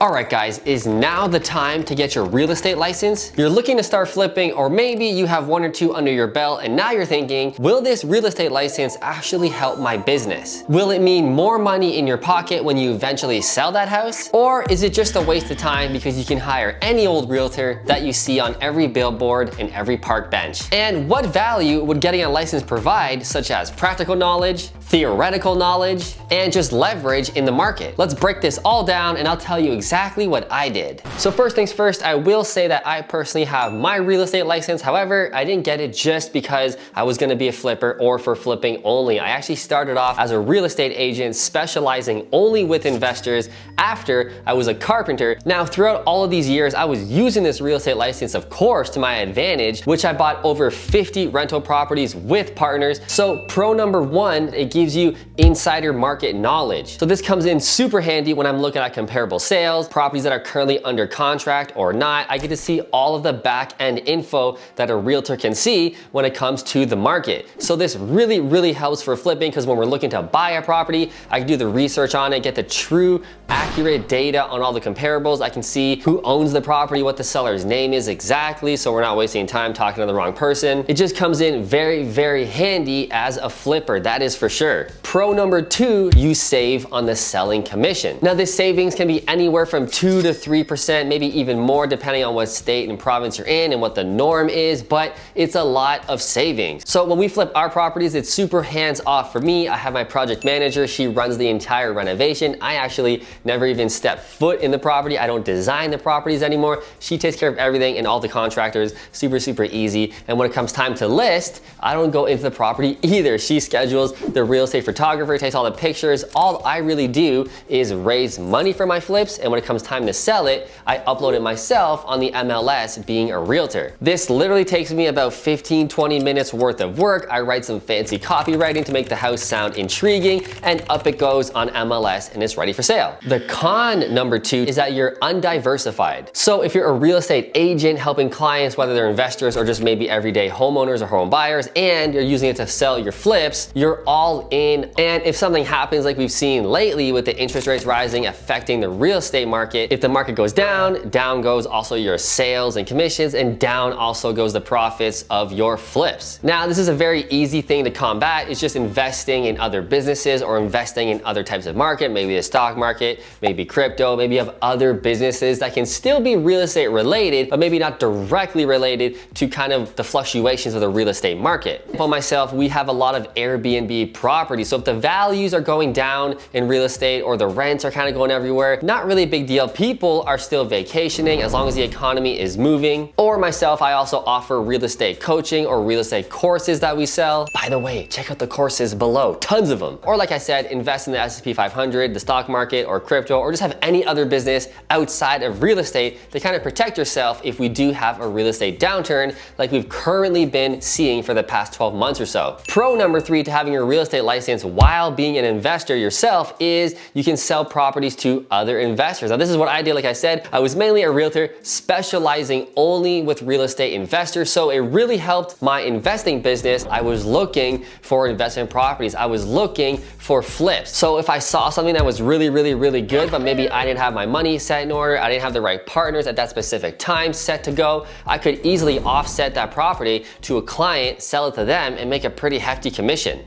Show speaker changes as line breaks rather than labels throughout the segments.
Alright guys, is now the time to get your real estate license? You're looking to start flipping, or maybe you have one or two under your belt and now you're thinking, will this real estate license actually help my business? Will it mean more money in your pocket when you eventually sell that house? Or is it just a waste of time because you can hire any old realtor that you see on every billboard and every park bench? And what value would getting a license provide, such as practical knowledge, theoretical knowledge, and just leverage in the market? Let's break this all down and I'll tell you exactly what I did. So first things first, I will say that I personally have my real estate license. However, I didn't get it just because I was gonna be a flipper or for flipping only. I actually started off as a real estate agent specializing only with investors after I was a carpenter. Now, throughout all of these years, I was using this real estate license, of course, to my advantage, which I bought over 50 rental properties with partners. So pro number one, it gives you insider market knowledge. So this comes in super handy when I'm looking at comparable sales, properties that are currently under contract or not. I get to see all of the back end info that a realtor can see when it comes to the market. So this really helps for flipping, because when we're looking to buy a property, I can do the research on it, get the true accurate data on all the comparables. I can see who owns the property, what the seller's name is exactly, so we're not wasting time talking to the wrong person. It just comes in very handy as a flipper, that is for sure. Pro number two, you save on the selling commission. Now this savings can be anywhere from 2 to 3%, maybe even more depending on what state and province you're in and what the norm is, but it's a lot of savings. So when we flip our properties, it's super hands off for me. I have my project manager, she runs the entire renovation. I actually never even step foot in the property. I don't design the properties anymore. She takes care of everything and all the contractors, super easy. And when it comes time to list, I don't go into the property either. She schedules the real estate photographer, takes all the pictures. All I really do is raise money for my flips, and when it comes time to sell it, I upload it myself on the MLS being a realtor. This literally takes me about 15-20 minutes worth of work. I write some fancy copywriting to make the house sound intriguing, and up it goes on MLS and it's ready for sale. The con number two is that you're undiversified. So if you're a real estate agent helping clients, whether they're investors or just maybe everyday homeowners or home buyers, and you're using it to sell your flips, you're all in. And if something happens like we've seen lately with the interest rates rising affecting the real estate market, if the market goes down, down goes also your sales and commissions, and down also goes the profits of your flips. Now, this is a very easy thing to combat. It's just investing in other businesses or investing in other types of market, maybe the stock market, maybe crypto, maybe you have other businesses that can still be real estate related, but maybe not directly related to kind of the fluctuations of the real estate market. For myself, we have a lot of Airbnb properties. So if the values are going down in real estate or the rents are kind of going everywhere, not really a big deal. People are still vacationing as long as the economy is moving. Or myself, I also offer real estate coaching or real estate courses that we sell. By the way, check out the courses below, tons of them. Or like I said, invest in the S&P 500, the stock market, or crypto, or just have any other business outside of real estate to kind of protect yourself if we do have a real estate downturn like we've currently been seeing for the past 12 months or so. Pro number three to having your real estate license while being an investor yourself is you can sell properties to other investors. Now this is what I did. Like I said, I was mainly a realtor specializing only with real estate investors, so it really helped my investing business. I was looking for investment properties. I was looking for flips. So if I saw something that was really good, but maybe I didn't have my money set in order, I didn't have the right partners at that specific time set to go, I could easily offset that property to a client, sell it to them, and make a pretty hefty commission.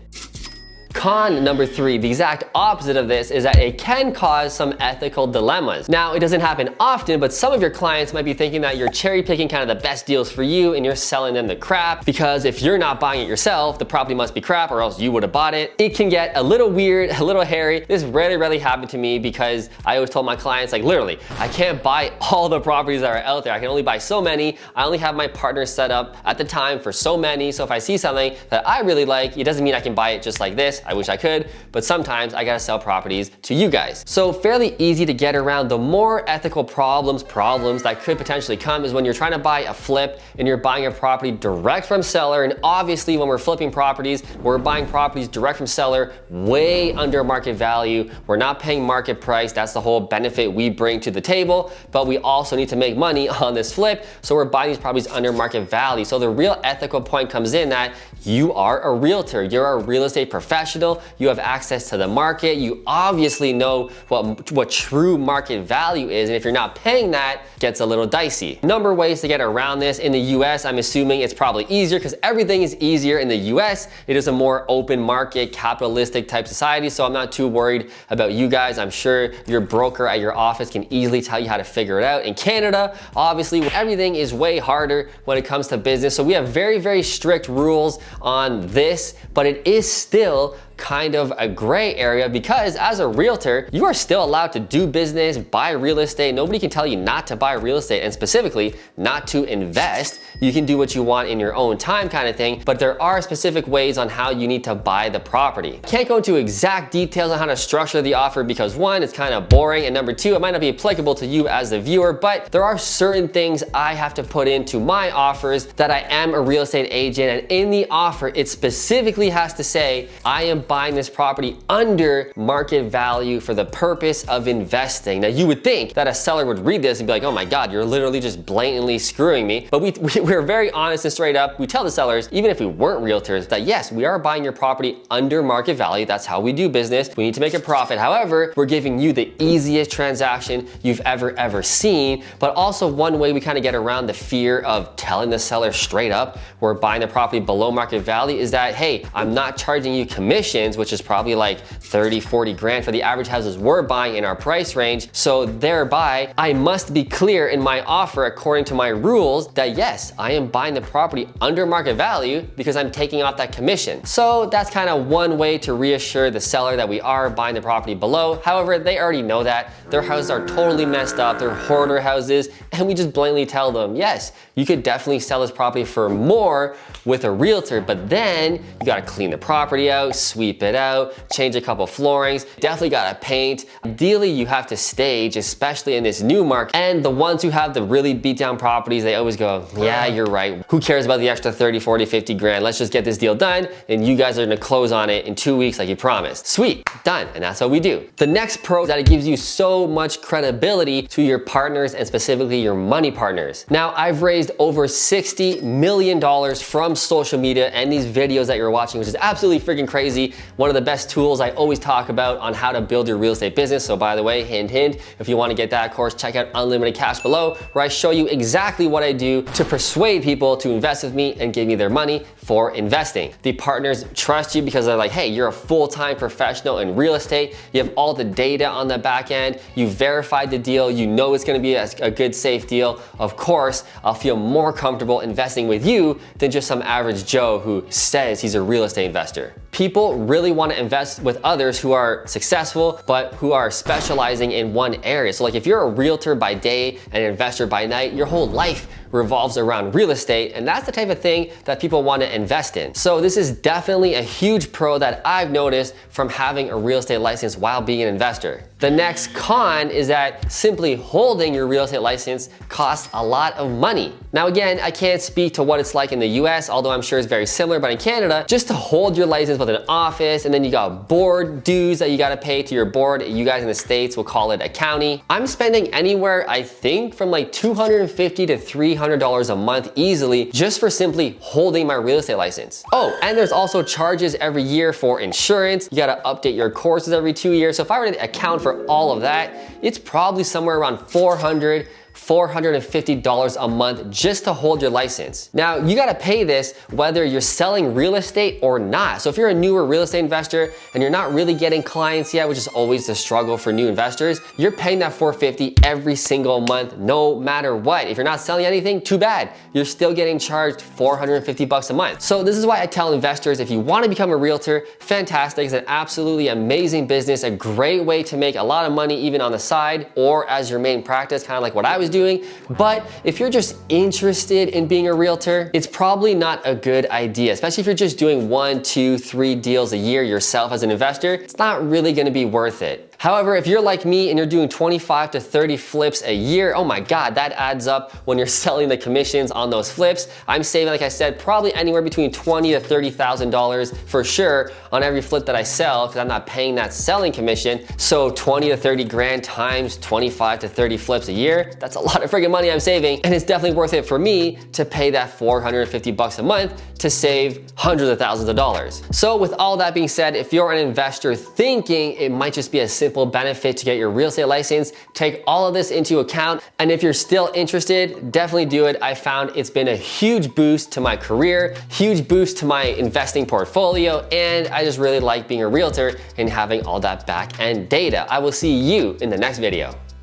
Con number three, the exact opposite of this, is that it can cause some ethical dilemmas. Now, it doesn't happen often, but some of your clients might be thinking that you're cherry picking kind of the best deals for you and you're selling them the crap, because if you're not buying it yourself, the property must be crap or else you would have bought it. It can get a little weird, a little hairy. This rarely happened to me because I always told my clients, like literally, I can't buy all the properties that are out there. I can only buy so many. I only have my partners set up at the time for so many. So if I see something that I really like, it doesn't mean I can buy it just like this. I wish I could, but sometimes I gotta sell properties to you guys. So fairly easy to get around. The more ethical problems that could potentially come is when you're trying to buy a flip and you're buying a property direct from seller. And obviously when we're flipping properties, we're buying properties direct from seller way under market value. We're not paying market price. That's the whole benefit we bring to the table, but we also need to make money on this flip. So we're buying these properties under market value. So the real ethical point comes in that you are a realtor. You're a real estate professional. professional, you have access to the market, you obviously know what true market value is, and if you're not paying that, it gets a little dicey. Number of ways to get around this. In the US, I'm assuming it's probably easier because everything is easier in the US. It is a more open market, capitalistic type society, so I'm not too worried about you guys. I'm sure your broker at your office can easily tell you how to figure it out. In Canada, obviously, everything is way harder when it comes to business, so we have very, very strict rules on this, but it is still kind of a gray area because as a realtor, you are still allowed to do business, buy real estate. Nobody can tell you not to buy real estate and specifically not to invest. You can do what you want in your own time kind of thing, but there are specific ways on how you need to buy the property. Can't go into exact details on how to structure the offer because one, it's kind of boring, and number two, it might not be applicable to you as the viewer, but there are certain things I have to put into my offers that I am a real estate agent, and in the offer, it specifically has to say, I am buying this property under market value for the purpose of investing. Now, you would think that a seller would read this and be like, oh my God, you're literally just blatantly screwing me. But we're very honest and straight up. We tell the sellers, even if we weren't realtors, that yes, we are buying your property under market value. That's how we do business. We need to make a profit. However, we're giving you the easiest transaction you've ever seen, but also one way we kind of get around the fear of telling the seller straight up we're buying the property below market value is that, hey, I'm not charging you commission, which is probably like 30, 40 grand for the average houses we're buying in our price range. So thereby, I must be clear in my offer according to my rules that yes, I am buying the property under market value because I'm taking off that commission. So that's kind of one way to reassure the seller that we are buying the property below. However, they already know that. Their houses are totally messed up. They're hoarder houses. And we just blatantly tell them, yes, you could definitely sell this property for more with a realtor, but then you gotta clean the property out, sweep it out, change a couple floorings, definitely gotta paint. Ideally, you have to stage, especially in this new market. And the ones who have the really beat down properties, they always go, yeah, you're right. Who cares about the extra 30, 40, 50 grand? Let's just get this deal done and you guys are gonna close on it in 2 weeks like you promised. Sweet, done, and that's what we do. The next pro is that it gives you so much credibility to your partners and specifically your money partners. Now, I've raised over $60 million from social media and these videos that you're watching, which is absolutely freaking crazy. One of the best tools I always talk about on how to build your real estate business. So by the way, hint, hint, if you want to get that course, check out Unlimited Cash below, where I show you exactly what I do to persuade people to invest with me and give me their money for investing. The partners trust you because they're like, hey, you're a full-time professional in real estate. You have all the data on the back end. You verified the deal. You know it's going to be a good, safe deal. Of course, I'll feel more comfortable investing with you than just some average Joe who says he's a real estate investor. People really want to invest with others who are successful, but who are specializing in one area. So like if you're a realtor by day and an investor by night, your whole life revolves around real estate, and that's the type of thing that people want to invest in. So this is definitely a huge pro that I've noticed from having a real estate license while being an investor. The next con is that simply holding your real estate license costs a lot of money. Now again, I can't speak to what it's like in the US, although I'm sure it's very similar, but in Canada, just to hold your license with an office, and then you got board dues that you gotta pay to your board. You guys in the States will call it a county. I'm spending anywhere, I think, from like $250 to $300 a month easily just for simply holding my real estate license. Oh, and there's also charges every year for insurance. You gotta update your courses every 2 years. So if I were to account for all of that, it's probably somewhere around $450 a month just to hold your license. Now, you gotta pay this whether you're selling real estate or not. So if you're a newer real estate investor and you're not really getting clients yet, which is always the struggle for new investors, you're paying that $450 every single month, no matter what. If you're not selling anything, too bad. You're still getting charged $450 a month. So this is why I tell investors, if you wanna become a realtor, fantastic. It's an absolutely amazing business, a great way to make a lot of money even on the side or as your main practice, kind of like what I was doing. But if you're just interested in being a realtor, it's probably not a good idea, especially if you're just doing 1, 2, 3 deals a year yourself as an investor. It's not really gonna be worth it. However, if you're like me and you're doing 25 to 30 flips a year, oh my God, that adds up when you're selling the commissions on those flips. I'm saving, like I said, probably anywhere between $20,000 to $30,000 for sure on every flip that I sell, because I'm not paying that selling commission. So 20 to 30 grand times 25 to 30 flips a year, that's a lot of freaking money I'm saving. And it's definitely worth it for me to pay that $450 a month to save hundreds of thousands of dollars. So with all that being said, if you're an investor thinking it might just be a simple benefit to get your real estate license, take all of this into account. And if you're still interested, definitely do it. I found it's been a huge boost to my career, huge boost to my investing portfolio, and I just really like being a realtor and having all that back end data. I will see you in the next video.